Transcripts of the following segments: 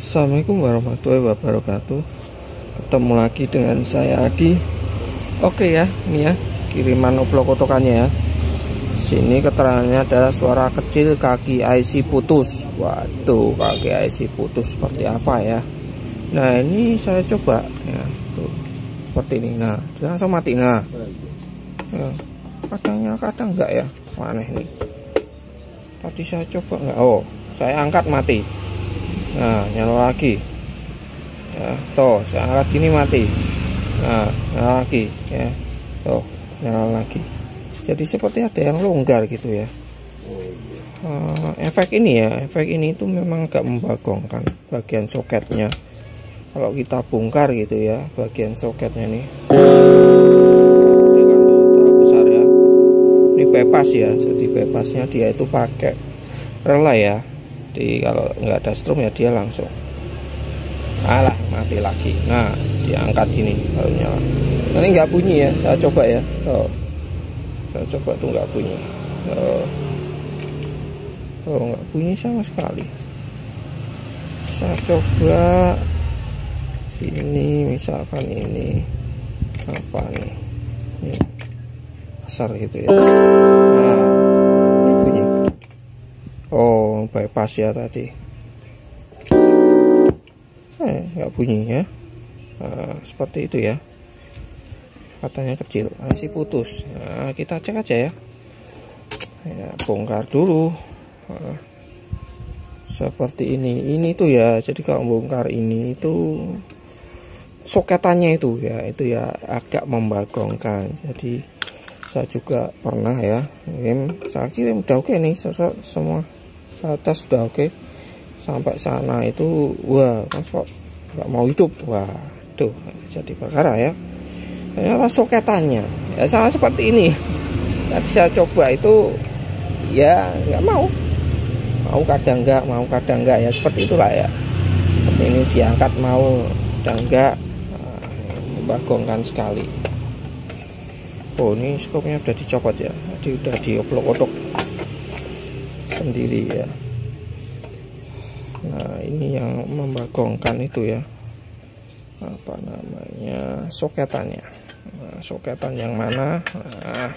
Assalamualaikum warahmatullahi wabarakatuh. Ketemu lagi dengan saya Adi. Oke ya, ini ya kiriman oplok kotokannya ya. Sini keterangannya adalah suara kecil, kaki IC putus. Waduh, kaki IC putus seperti apa ya? Nah ini saya coba ya, tuh seperti ini. Nah dia langsung mati. Nah ya, kadangnya kadang enggak ya, aneh nih. Tadi saya coba enggak, oh saya angkat mati. Nah nyala lagi ya, toh saya angkat gini mati. Nah nyala lagi ya, toh nyala lagi. Jadi seperti ada yang longgar gitu ya. Efek ini ya, efek ini itu memang agak membagongkan bagian soketnya. Kalau kita bongkar gitu ya, bagian soketnya nih terlalu besar ya. Ini bypass ya, jadi bypassnya dia itu pakai relay ya. Jadi kalau nggak ada strom ya dia langsung mati lagi. Nah diangkat ini baru nyala. Ini nggak bunyi ya, saya coba ya. Saya coba tuh nggak bunyi. Nggak bunyi sama sekali. Saya coba sini, misalkan ini apa nih, ini besar gitu ya. Nah, ini bunyi. Oh, bypass ya tadi. Nggak bunyi ya. Nah, seperti itu ya. Katanya kecil, masih putus. Nah, kita cek aja ya. Ya, bongkar dulu. Nah, seperti ini tuh ya. Jadi kalau bongkar ini itu soketannya itu ya agak membagongkan. Jadi saya juga pernah ya saya kirim udah oke nih, semua atas sudah oke. Sampai sana itu wah kok nggak mau hidup. Wah tuh jadi perkara ya. Ternyata soketannya ya sama seperti ini. Tadi saya coba itu ya nggak mau kadang enggak ya, seperti itulah ya. Seperti ini diangkat mau kadang enggak. Membagongkan sekali. Oh ini skopnya udah dicopot ya, jadi udah dioplok-oplok sendiri ya. Nah ini yang membagongkan itu ya, apa namanya, soketannya. Nah, soketan yang mana? Nah,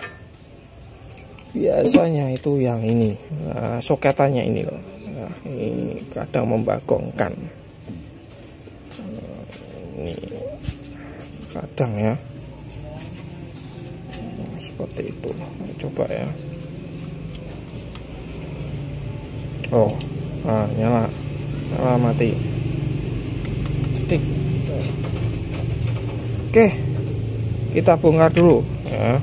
biasanya itu yang ini. Nah, soketannya ini loh. Nah, ini kadang membagongkan. Ini kadang ya. Nah, seperti itu. Coba ya. Oh, nah, nyala mati. Stick. Oke, kita bongkar dulu ya.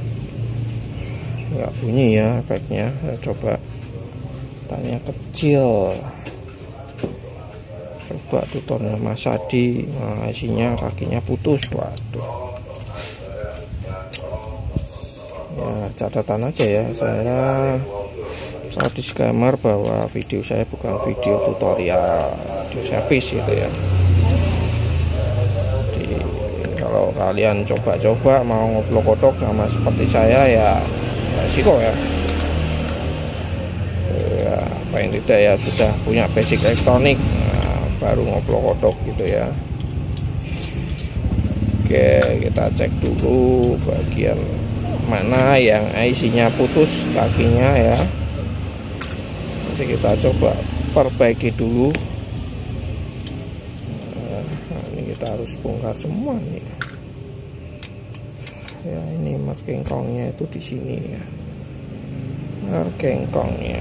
Nggak bunyi ya efeknya. Coba tanya kecil. Coba tutornya Mas Adi. Nah, isinya kakinya putus. Waduh. Ya catatan aja ya, saya disclaimer bahwa video saya bukan video tutorial, video service gitu ya. Jadi kalau kalian coba-coba mau ngoplok kotok sama seperti saya ya resiko ya. Apa yang tidak ya sudah punya basic elektronik, nah, baru ngoplok kotok gitu ya. Oke, kita cek dulu bagian mana yang IC-nya putus kakinya ya. Nanti kita coba perbaiki dulu. Nah, ini kita harus bongkar semua nih. Ya ini merkengkongnya itu di sini ya. Merkengkongnya.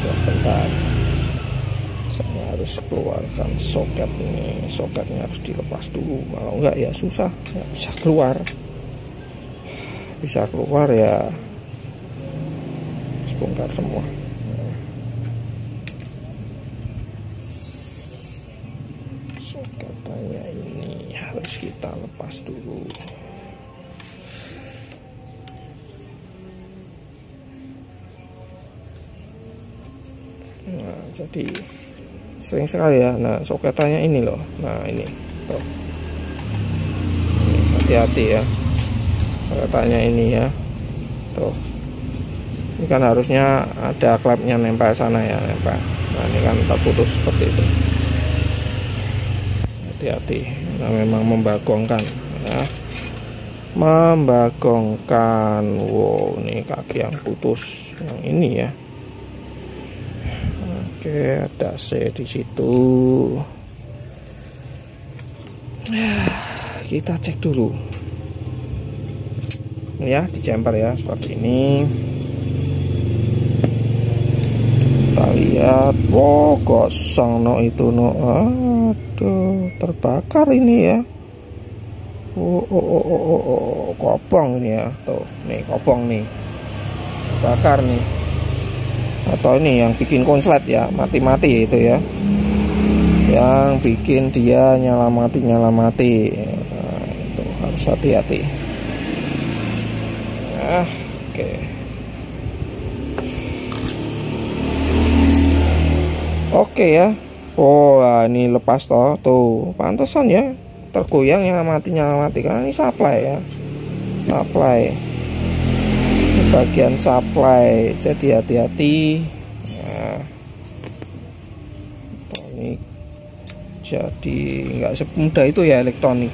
Sebentar. Saya harus keluarkan soket ini. Soketnya harus dilepas dulu. Kalau enggak ya susah, nggak bisa keluar. Bisa keluar ya harus bongkar semua. Soketannya ini harus kita lepas dulu. Nah jadi sering sekali ya. Nah soketannya ini loh. Nah ini tuh, hati-hati ya. Soketannya ini ya, tuh Ini kan harusnya ada klepnya nempel sana ya, nempel. Nah ini kan terputus seperti itu. Hati-hati, nah, memang membagongkan ya, membagongkan. Wow, ini kaki yang putus yang ini ya. Oke, ada C di situ. Kita cek dulu ya, di jumper ya seperti ini. Kita lihat, wow kosong no itu no, aduh terbakar ini ya. Kopong ini ya, tuh nih kopong nih, bakar nih. Atau ini yang bikin konslet ya, mati-mati itu ya, yang bikin dia nyala mati. Nah, itu harus hati-hati. Oke. Oke ya. Oh, ini lepas toh. Tuh, pantesan ya tergoyang nyala mati karena ini supply ya. Supply. Ini bagian supply. Jadi hati-hati. Nah, ini jadi nggak semudah itu ya elektronik.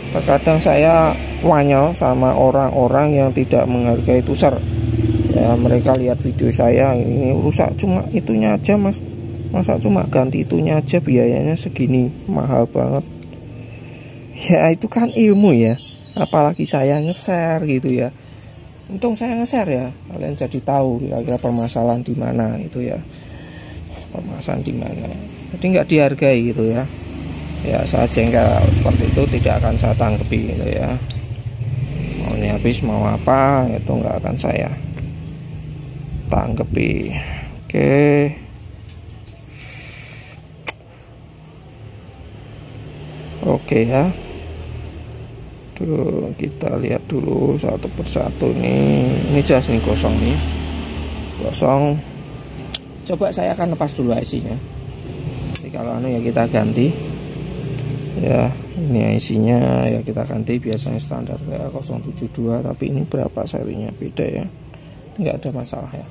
Terkadang saya wanyel sama orang-orang yang tidak menghargai tuser ya. Mereka lihat video saya, ini rusak cuma itunya aja mas, masa cuma ganti itunya aja biayanya segini, mahal banget ya. Itu kan ilmu ya, apalagi saya nge-share gitu ya. Untung saya nge-share ya, kalian jadi tahu kira-kira permasalahan di mana itu ya, permasalahan di mana. Jadi nggak dihargai gitu ya. Ya saya jengkel seperti itu, tidak akan saya tanggapi gitu ya. Maunya habis mau apa itu nggak akan saya tanggapi. Oke ya. Tuh kita lihat dulu satu persatu nih. Ini jas nih kosong nih, kosong. Coba saya akan lepas dulu IC-nya. Jadi kalau ya kita ganti ya, ini IC-nya ya kita ganti, biasanya standar ya 072, tapi ini berapa serinya beda ya, nggak ada masalah ya.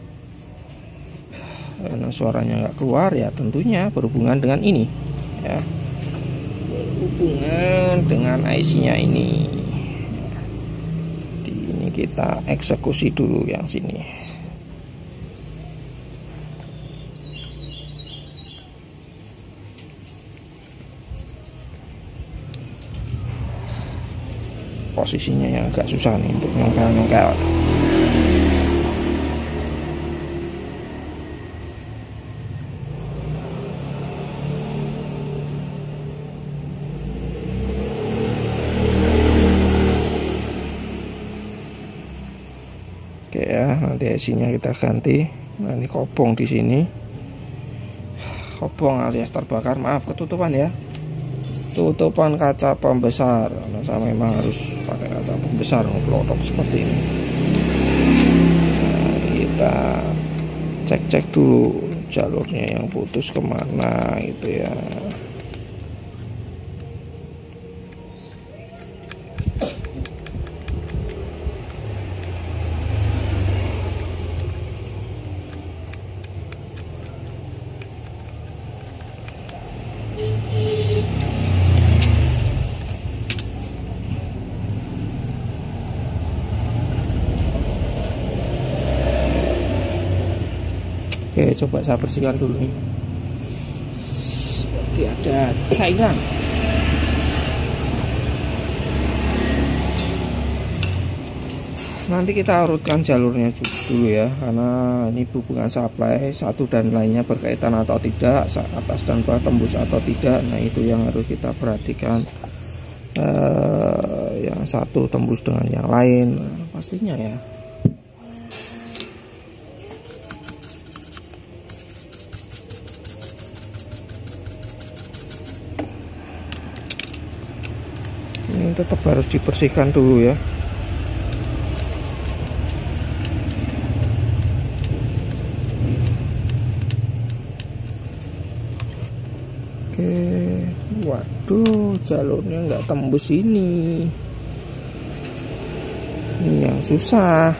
Karena suaranya nggak keluar ya, tentunya berhubungan dengan ini ya, berhubungan dengan IC-nya ini. Jadi ini kita eksekusi dulu yang sini. Posisinya yang agak susah nih untuk nongkel. Oke ya, nanti IC-nya kita ganti. Nah ini kopong di sini, kopong alias terbakar, maaf ketutupan ya, tutupan kaca pembesar. Nah, saya memang harus pakai kaca pembesar ngelotok seperti ini. Nah, kita cek dulu jalurnya yang putus kemana gitu ya. Oke, coba saya bersihkan dulu nih. Seperti ada cairan. Nanti kita urutkan jalurnya dulu ya, karena ini hubungan supply satu dan lainnya berkaitan atau tidak, atas dan bawah tembus atau tidak. Nah itu yang harus kita perhatikan. Yang satu tembus dengan yang lain, pastinya ya. Ini tetap harus dibersihkan dulu ya. Oke, waduh jalurnya nggak tembus ini yang susah.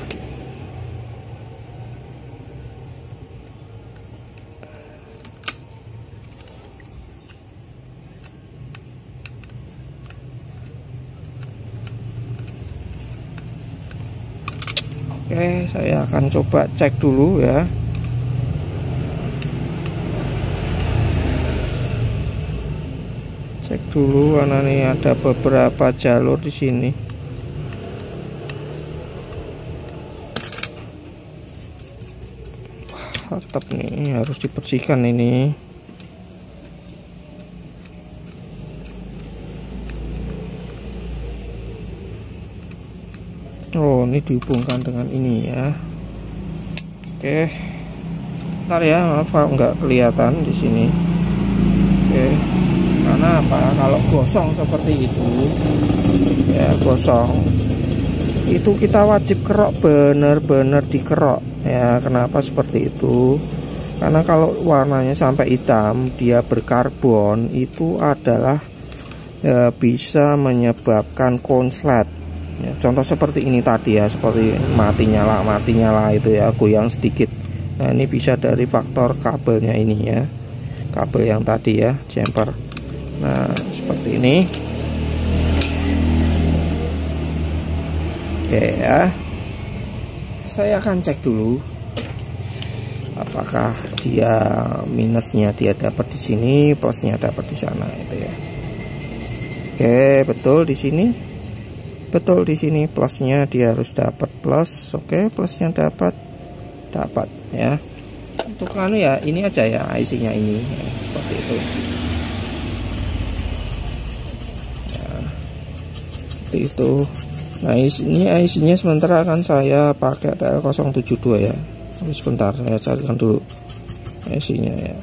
Oke, saya akan coba cek dulu ya. Cek dulu karena nih ada beberapa jalur di sini. Tetap nih harus dibersihkan ini. Oh, ini dihubungkan dengan ini ya. Oke. Ntar ya, maaf kalau nggak kelihatan di sini. Oke. Karena apa? Kalau gosong seperti itu, ya gosong, itu kita wajib kerok, bener-bener dikerok ya. Kenapa seperti itu? Karena kalau warnanya sampai hitam, dia berkarbon, itu adalah ya, bisa menyebabkan konslet ya, contoh seperti ini tadi ya, seperti mati nyala itu ya, goyang sedikit. Nah ini bisa dari faktor kabelnya ini ya, kabel yang tadi ya, jumper. Nah seperti ini. Oke ya, saya akan cek dulu apakah dia minusnya dia dapat di sini, plusnya dapat di sana itu ya. Oke, betul di sini. Betul di sini plusnya dia harus dapat plus. Oke, plusnya dapat ya. Untuk anu ya, ini aja ya IC-nya ini ya, seperti itu. Ya, seperti itu. Nah, ini IC-nya sementara akan saya pakai TL072 ya. Sebentar saya carikan dulu IC-nya ya.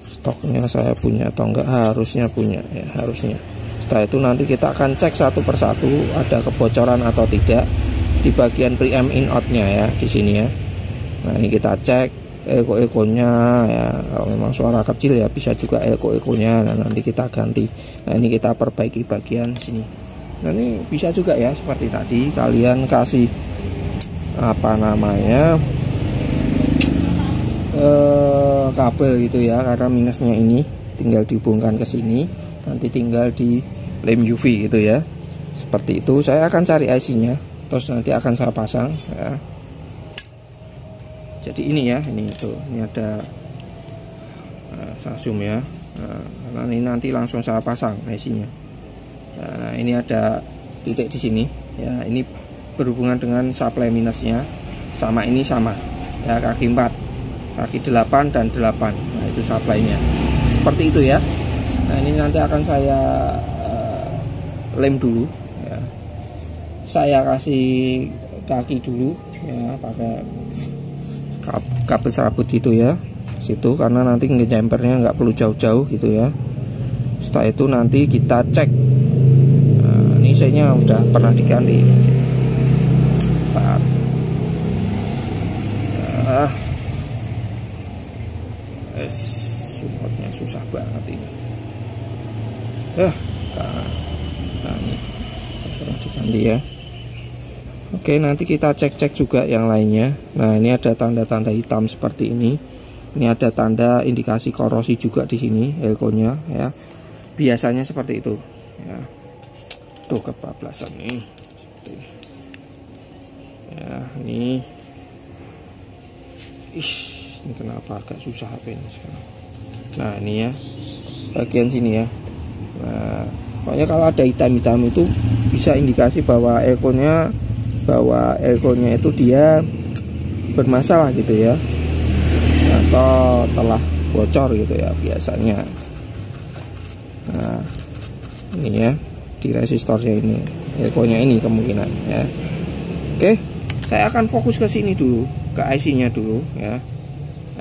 Stoknya saya punya atau enggak, harusnya punya ya, harusnya. Setelah itu nanti kita akan cek satu persatu ada kebocoran atau tidak di bagian preamp in out-nya ya, di sini ya. Nah, ini kita cek elko-elkonya ya. Kalau memang suara kecil ya bisa juga elko-elkonya. Nah, nanti kita ganti. Nah, ini kita perbaiki bagian sini. Nah, ini bisa juga ya seperti tadi kalian kasih apa namanya kabel gitu ya, karena minusnya ini tinggal dihubungkan ke sini, nanti tinggal di lem UV gitu ya, seperti itu. Saya akan cari IC-nya, terus nanti akan saya pasang ya. Jadi ini ya, ini ada Samsung ya. Nah, ini nanti langsung saya pasang IC-nya. Nah, ini ada titik di sini ya, ini berhubungan dengan supply minusnya, sama ini sama ya, kaki 4, kaki 8 dan 8. Nah, itu supply-nya seperti itu ya. Nah, ini nanti akan saya lem dulu ya. Saya kasih kaki dulu ya, pakai kabel serabut itu ya situ, karena nanti ngejempernya nggak perlu jauh-jauh gitu ya. Setelah itu nanti kita cek. Nah, ini saya udah pernah diganti. Supportnya susah banget ini. Nah, ini pernah diganti ya. Oke, nanti kita cek-cek juga yang lainnya. Nah, ini ada tanda-tanda hitam seperti ini. Ini ada tanda indikasi korosi juga di sini, elkonya ya. Biasanya seperti itu ya. Tuh kebablasan nih. Ya, ini. Ini kenapa agak susah HP ini sekarang. Nah, ini ya. Bagian sini ya. Nah, pokoknya kalau ada hitam-hitam itu bisa indikasi bahwa elkonya itu dia bermasalah gitu ya, atau telah bocor gitu ya biasanya. Nah, ini ya, di resistornya ini, elkonya ini kemungkinan ya. Oke, saya akan fokus ke sini dulu, ke IC-nya dulu ya.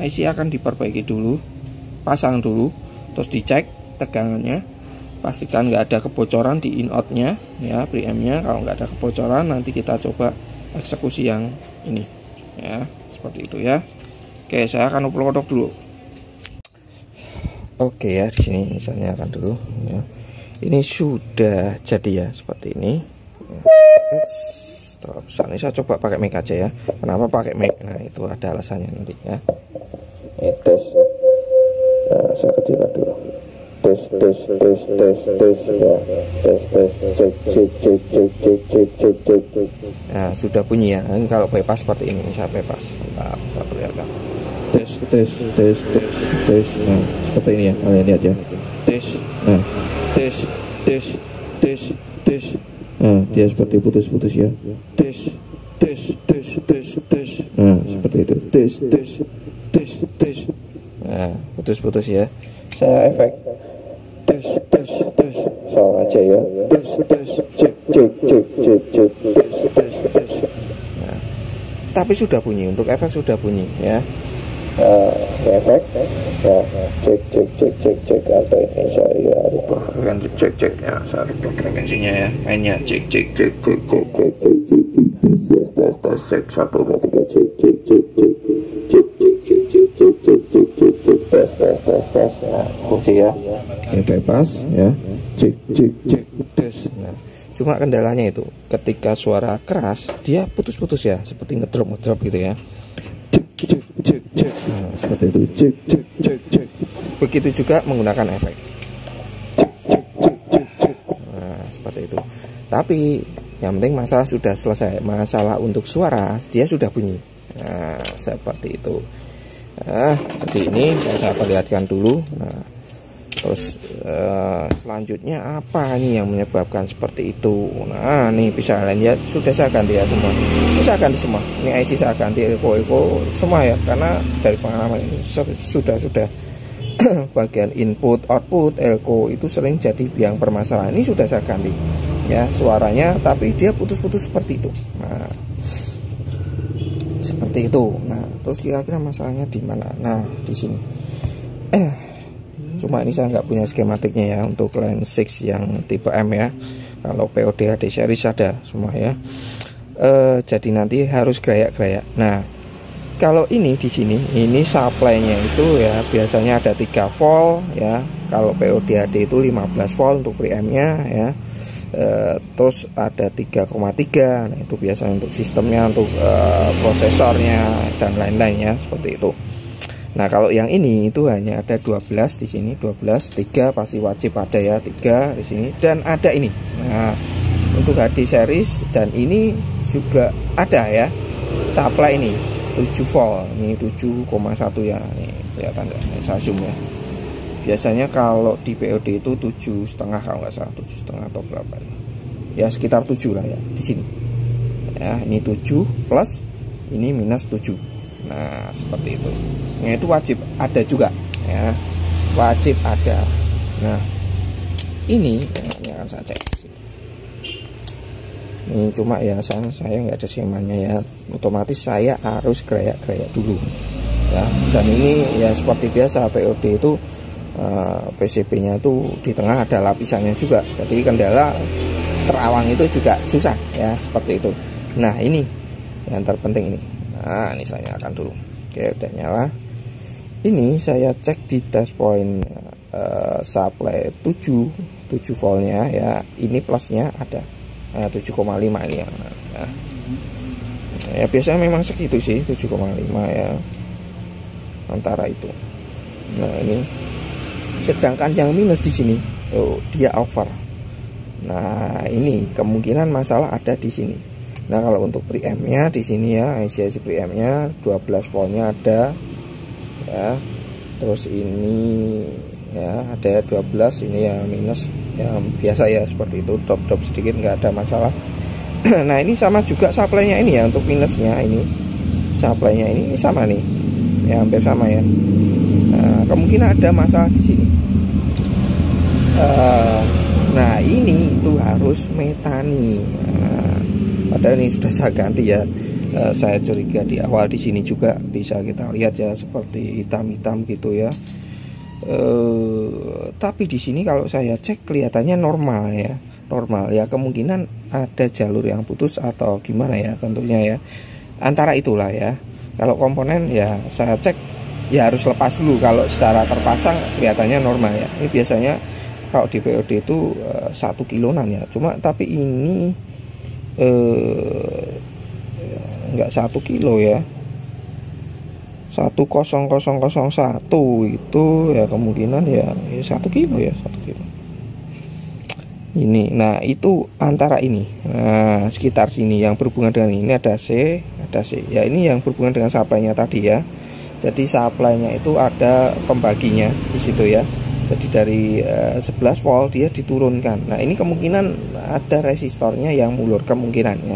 IC akan diperbaiki dulu, pasang dulu, terus dicek tegangannya, pastikan nggak ada kebocoran di in-out-nya ya, preamp-nya. Kalau nggak ada kebocoran, nanti kita coba eksekusi yang ini ya, seperti itu ya. Oke, saya akan upload dulu. Oke ya, di sini misalnya akan dulu ya. Ini sudah jadi ya, seperti ini. Terus ini saya coba pakai mic aja ya. Kenapa pakai mic? Nah, itu ada alasannya nanti ya. Itu saya kecilkan dulu. tes tes tes tes tes ya, tes tes cek cek cek cek cek cek cek cek cek. Nah sudah bunyi ya. Ini kalau bypass seperti ini, saya bypass. Kita perlihatkan. Tes tes tes tes tes. Nah seperti ini ya, kalian lihat ya. Tes, nah tes tes tes tes. Nah dia seperti putus-putus ya. Tes tes tes tes tes. Nah seperti itu. Tes tes tes tes. Nah putus-putus ya. Saya efek tes tes tes sama aja ya. Tes tes cek cek cek cek cek tes tes tes. Nah, tapi sudah bunyi, untuk efek sudah bunyi ya. Efek ya, cek cek cek cek cek. Apa ini saya lupa kan, cek cek ya, saya lupa frekuensinya ya, mainnya cek cek cek cek cek cek cek cek tes tes cek 1 2 3 cek cek cek cek cek cek cek cek cek cek cek cek tes tes tes tes. Nah fungsi ya, ini bypass ya, cek cek cek tes. Nah cuma kendalanya itu ketika suara keras dia putus-putus ya, seperti ngedrop gitu ya. Cek cek cek. Nah, seperti itu cek cek cek cek. Begitu juga menggunakan efek cek cek cek cek cek. Nah seperti itu. Tapi yang penting masalah sudah selesai. Masalah untuk suara dia sudah bunyi. Nah seperti itu. Nah jadi ini saya perlihatkan dulu. Nah terus selanjutnya apa nih yang menyebabkan seperti itu. Nah ini bisa kalian lihat, sudah saya ganti ya semua. Ini saya ganti semua, ini IC saya ganti Eco semua ya, karena dari pengalaman ini sudah bagian input output Elko itu sering jadi biang permasalahan. Ini sudah saya ganti ya suaranya, tapi dia putus-putus seperti itu. Nah seperti itu. Nah terus kira-kira masalahnya di mana? Nah di sini cuma ini saya nggak punya skematiknya ya untuk Line 6 yang tipe M ya. Kalau POD HD series ada semua ya. Jadi nanti harus gerayak-gerayak. Nah kalau ini di sini, ini supply-nya itu ya biasanya ada 3 volt ya. Kalau POD HD itu 15 volt untuk preamp-nya ya. Terus ada 3,3. Nah itu biasanya untuk sistemnya, untuk prosesornya dan lain-lain ya, seperti itu. Nah kalau yang ini itu hanya ada 12 di sini, 12, 3 pasti wajib ada ya, 3 di sini, dan ada ini. Nah untuk HD series dan ini juga ada ya supply ini 7 volt, ini 7,1 ya, ini kelihatan ya, ini saya zoom ya. Biasanya kalau di POD itu 7,5 kalau nggak salah, 7,5 atau berapa ya, sekitar 7 lah ya di sini ya. Ini 7 plus, ini minus 7. Nah seperti itu. Nah itu wajib ada juga ya, wajib ada. Nah ini akan saya cek. Ini cuma ya saya nggak ada skemanya ya, otomatis saya harus gerayak-gerayak dulu ya. Dan ini ya seperti biasa POD itu PCB-nya itu di tengah ada lapisannya juga, jadi kendala terawang itu juga susah ya, seperti itu. Nah ini yang terpenting ini. Nah ini saya nyalakan dulu. Oke udah nyala. Ini saya cek di test point supply 7 voltnya ya. Ini plusnya ada 7,5 ini ya. Nah, ya biasanya memang segitu sih, 7,5 ya, antara itu. Nah ini sedangkan yang minus di sini tuh dia over. Nah ini kemungkinan masalah ada di sini. Nah kalau untuk preamp-nya di sini ya, IC preamp-nya 12 voltnya ada ya. Terus ini ya ada 12, ini ya minus yang biasa ya, seperti itu, drop sedikit nggak ada masalah. Nah ini sama juga supply-nya ini ya, untuk minusnya ini supply-nya ini sama nih ya, hampir sama ya. Nah kemungkinan ada masalah di sini. Nah ini itu harus metani. Nah, padahal ini sudah saya ganti ya. Saya curiga di awal di sini juga bisa kita lihat ya, seperti hitam-hitam gitu ya. Tapi di sini kalau saya cek kelihatannya normal ya, normal ya. Kemungkinan ada jalur yang putus atau gimana ya, tentunya ya, antara itulah ya. Kalau komponen ya saya cek ya harus lepas dulu. Kalau secara terpasang kelihatannya normal ya. Ini biasanya kalau di POD itu 1 kiloan ya, cuma tapi ini enggak 1 kilo ya. 10001 itu ya kemungkinan ya 1 kilo ya, 1 kilo ini. Nah itu antara ini, nah sekitar sini yang berhubungan dengan ini ada C ya, ini yang berhubungan dengan supply-nya tadi ya. Jadi supply-nya itu ada pembaginya di situ ya. Jadi dari 11 volt dia diturunkan. Nah ini kemungkinan ada resistornya yang mulur kemungkinannya.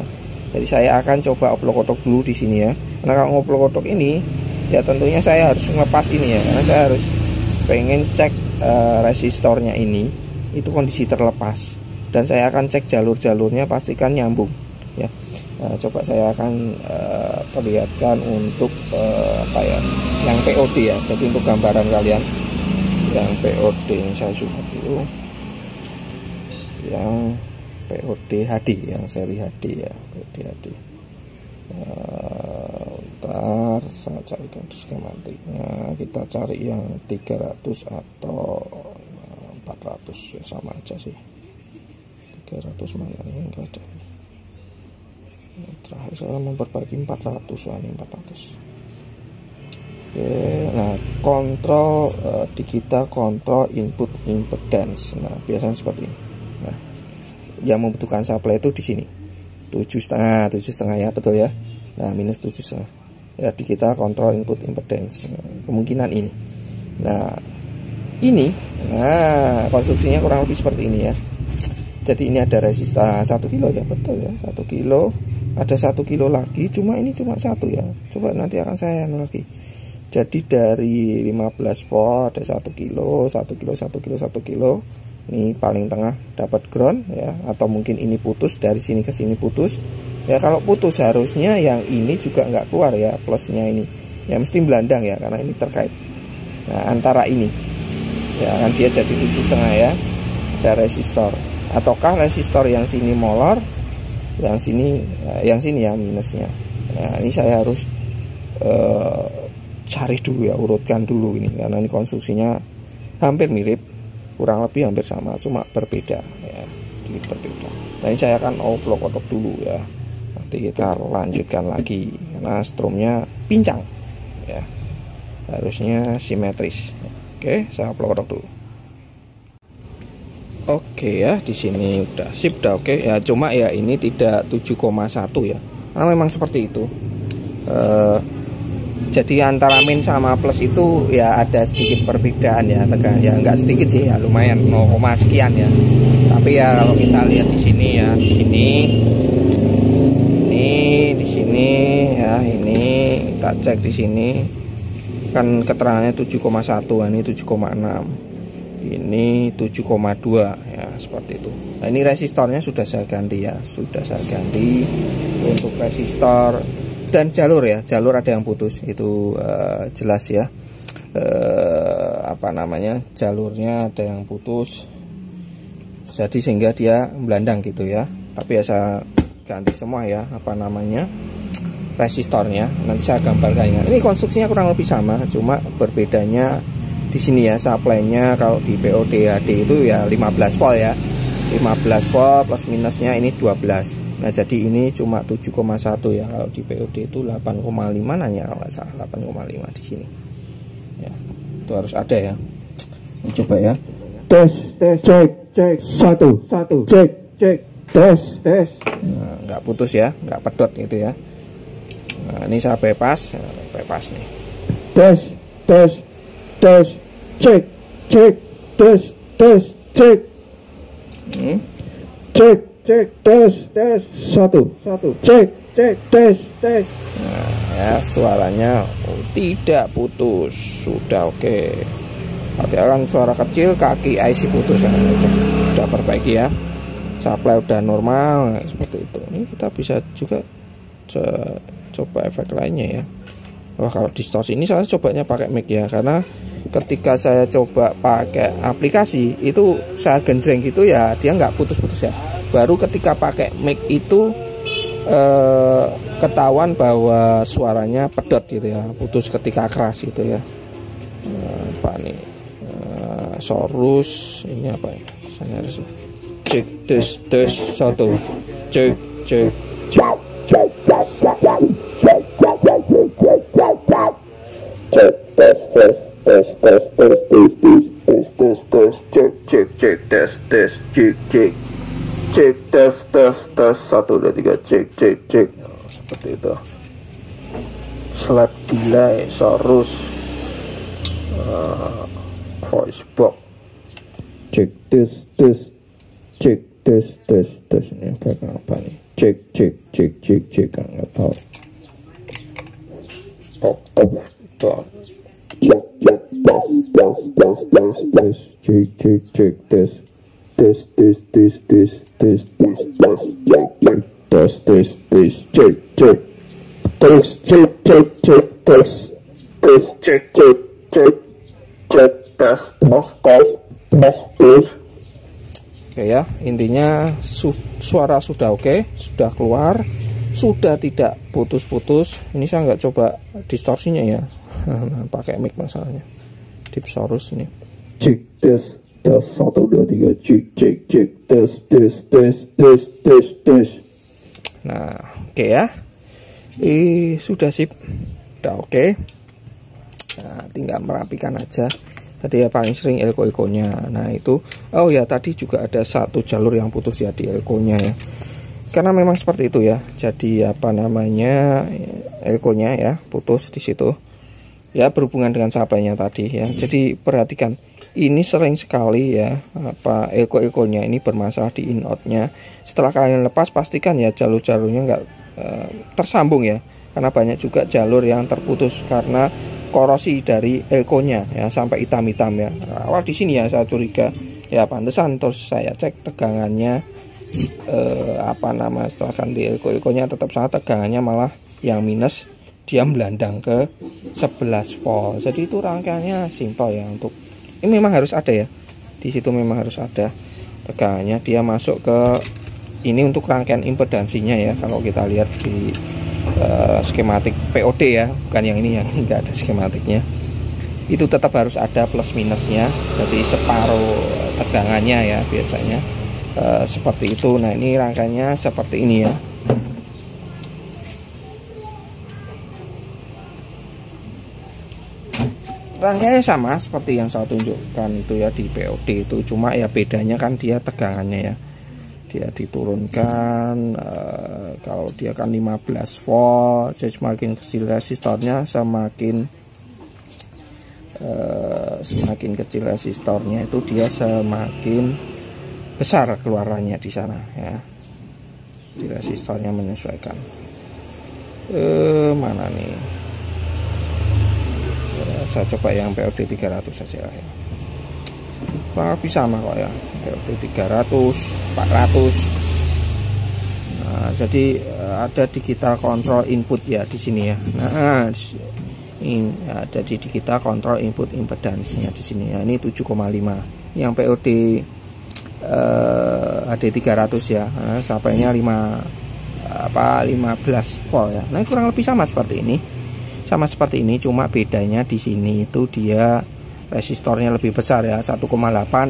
Jadi saya akan coba oplok-otok dulu di sini ya. Karena kalau ngoplok-otok ini ya tentunya saya harus ngelepas ini ya, karena saya harus pengen cek resistornya ini itu kondisi terlepas, dan saya akan cek jalur-jalurnya pastikan nyambung ya. Nah, coba saya akan perlihatkan untuk apa ya, yang POD ya. Jadi untuk gambaran kalian yang POD ini saya zoom dulu, yang POD HD, yang seri HD ya, POD HD. Ntar saya carikan skematiknya, kita cari yang 300 atau 400 ya, sama aja sih. 300 mana ini, enggak ada. Terakhir saya memperbaiki 400, wah ini 400. Oke, nah kontrol digital kontrol input impedance. Nah biasanya seperti ini. Nah yang membutuhkan supply itu di sini 7,5 ya, betul ya. Nah minus 7,5 ya, di kita kontrol input impedance. Nah, kemungkinan ini. Nah ini, nah konstruksinya kurang lebih seperti ini ya. Jadi ini ada resistor 1 kilo ya, betul ya, 1 kilo. Ada 1 kilo lagi, cuma ini cuma 1 ya. Coba nanti akan saya lagi. Jadi dari 15 volt ada 1 kilo, 1 kilo, 1 kilo, 1 kilo. Ini paling tengah dapat ground ya, atau mungkin ini putus, dari sini ke sini putus. Ya kalau putus harusnya yang ini juga nggak keluar ya, plusnya ini. Ya mesti belandang ya, karena ini terkait. Nah antara ini ya kan dia jadi 7,5 ya, ada resistor. Ataukah resistor yang sini molor, yang sini ya minusnya. Nah ini saya harus cari dulu ya, urutkan dulu ini, karena ini konstruksinya hampir mirip, kurang lebih hampir sama, cuma berbeda ya, sedikit berbeda. Nah ini saya akan oplok-oplok dulu ya, nanti kita lanjutkan lagi karena stromnya pincang ya, harusnya simetris. Oke, saya oplok-oplok dulu. Oke ya, di sini udah sip, dah oke ya. Cuma ya ini tidak 7,1 ya, karena memang seperti itu. Jadi antara min sama plus itu ya ada sedikit perbedaan ya, tegang ya, nggak sedikit sih ya, lumayan 0, sekian ya. Tapi ya kalau kita lihat di sini ya, di sini ya, ini kita cek di sini kan keterangannya 7,1, ini 7,6, ini 7,2 ya, seperti itu. Nah ini resistornya sudah saya ganti ya, sudah saya ganti untuk resistor. Dan jalur ya, jalur ada yang putus itu jelas ya, apa namanya, jalurnya ada yang putus, jadi sehingga dia belandang gitu ya. Tapi ya saya ganti semua ya, apa namanya, resistornya. Nanti saya gambarkannya. Ini konstruksinya kurang lebih sama, cuma berbedanya di sini ya, supply-nya kalau di POD HD itu ya 15 volt ya, 15 volt plus minusnya ini 12. Nah jadi ini cuma 7,1 ya, kalau di POD itu 8,5 nanya kalau nggak salah, 8,5 di sini ya, itu harus ada ya. Coba ya, tes cek 1 cek tes. Nah, nggak putus ya, nggak pedot gitu ya. Nah ini saya bebas nih, tes cek cek tes 1 cek tes. Nah ya, suaranya tidak putus, sudah oke. Tapi kan suara kecil, kaki IC putus ya, udah perbaiki ya, supply udah normal seperti itu. Ini kita bisa juga coba efek lainnya ya. Wah kalau distorsi ini saya cobanya pakai mic ya, karena ketika saya coba pakai aplikasi itu saya genjreng gitu ya, dia nggak putus-putus ya. Baru ketika pakai mic itu ketahuan bahwa suaranya pedot gitu ya, putus ketika keras gitu ya. Apa nih, Sorus ini apa ya, saya harus cek tes 1 cek cek tes tes tes tes tes tes tes cek cek cek tes tes cek cek cek tes tes tes 1 2 3 cek cek cek. Seperti itu. Slap delay Saurus voice box cek tes tes cek tes tes tes. Ini pegang apa nih? Cek cek cek cek cek, nggak tahu. Oh, done. Cek cek tes tes tes tes tes cek cek cek tes tes tes tes tes tes tes tes cek cek tes tes tes cek cek tes cek cek cek tes tes cek cek cek cek tes tes tes tes tes. Oke ya, intinya suara sudah oke, sudah keluar, sudah tidak putus-putus. Ini saya nggak coba distorsinya ya, pakai mic masalahnya. Deep Saurus ini. Cek tes tes 1 2 3 cek cek cek tes tes tes tes tes tes. Nah, oke ya. Sudah sip, udah oke. Nah, tinggal merapikan aja. Tadi ya paling sering elko-elkonya. Nah itu, oh ya tadi juga ada satu jalur yang putus ya di elkonya ya. Karena memang seperti itu ya. Jadi apa namanya, elkonya ya putus di situ. Ya berhubungan dengan supply-nya tadi ya. Jadi perhatikan, ini sering sekali ya apa elko-elkonya ini bermasalah di in-out-nya. Setelah kalian lepas pastikan ya jalur-jalurnya nggak tersambung ya. Karena banyak juga jalur yang terputus karena korosi dari elkonya ya, sampai hitam-hitam ya. Awal di sini ya saya curiga ya, pantesan terus saya cek tegangannya setelah ganti elkonya tetap sama, tegangannya malah yang minus, dia melandang ke 11 volt. Jadi itu rangkaiannya simpel ya. Untuk ini memang harus ada ya, di situ memang harus ada tegangannya, dia masuk ke ini untuk rangkaian impedansinya ya. Kalau kita lihat di skematik POD ya, bukan yang ini yang enggak ada skematiknya, itu tetap harus ada plus minusnya. Jadi separuh tegangannya ya biasanya seperti itu. Nah ini rangkaiannya seperti ini ya. Rangkaiannya sama seperti yang saya tunjukkan itu ya di POD itu, cuma ya bedanya kan dia tegangannya ya, dia diturunkan. Kalau dia kan 15 volt, jadi semakin kecil resistornya semakin kecil resistornya itu dia semakin besar keluarannya di sana ya. Di resistornya menyesuaikan. Mana nih? Saya coba yang POD 300 saja ya. Kurang lebih sama kok ya, POD 300 400. Nah, jadi ada digital control input ya di sini ya. Nah, ini ada di digital control input impedance-nya di sini ya. Ini 7,5. Yang POD HD 300 ya. Nah, sampainya 15 volt ya. Nah, kurang lebih sama seperti ini. Sama seperti ini, cuma bedanya di sini itu dia resistornya lebih besar ya, 1,8,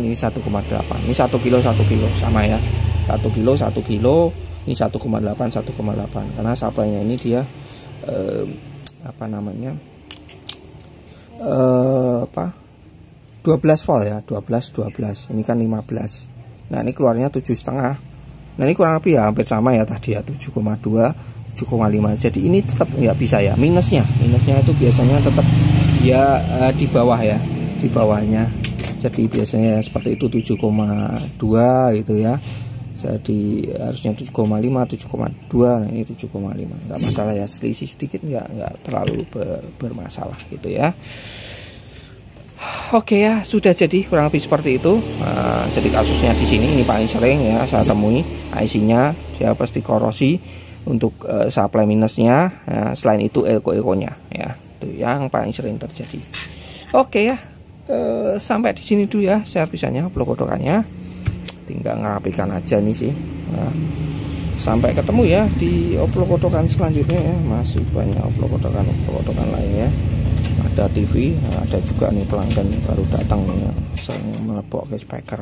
ini 1,8. Ini 1 kilo 1 kilo sama ya. 1 kilo 1 kilo, ini 1,8 1,8. Karena supply-nya ini dia 12 volt ya, 12. Ini kan 15. Nah, ini keluarnya 7,5. Nah, ini kurang lebih ya hampir sama ya tadi ya, 7,2 7,5. Jadi ini tetap nggak bisa ya, minusnya itu biasanya tetap dia di bawah ya, di bawahnya. Jadi biasanya seperti itu 7,2 gitu ya. Jadi harusnya 7,5 7,2. Nah, ini 7,5, nggak masalah ya, selisih sedikit nggak terlalu bermasalah gitu ya. Oke ya, sudah jadi kurang lebih seperti itu. Jadi kasusnya di sini ini paling sering ya saya temui, IC-nya dia pasti korosi untuk supply minusnya. Selain itu elko-elkonya ya, itu yang paling sering terjadi. Oke ya, sampai di sini dulu ya servisnya, blokodokannya tinggal ngerapikan aja nih sih. Sampai ketemu ya di oplokodokan selanjutnya ya, masih banyak oplokodokan lainnya. Ada TV, ada juga nih pelanggan baru datang nih yang sering melebok ke speaker.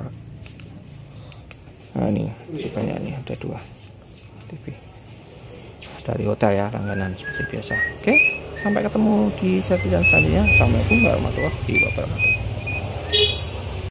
Nah ini banyak nih, ada 2 TV dari hotel ya, langganan seperti biasa. Oke, Sampai ketemu di servisan selanjutnya. Assalamualaikum warahmatullahi wabarakatuh.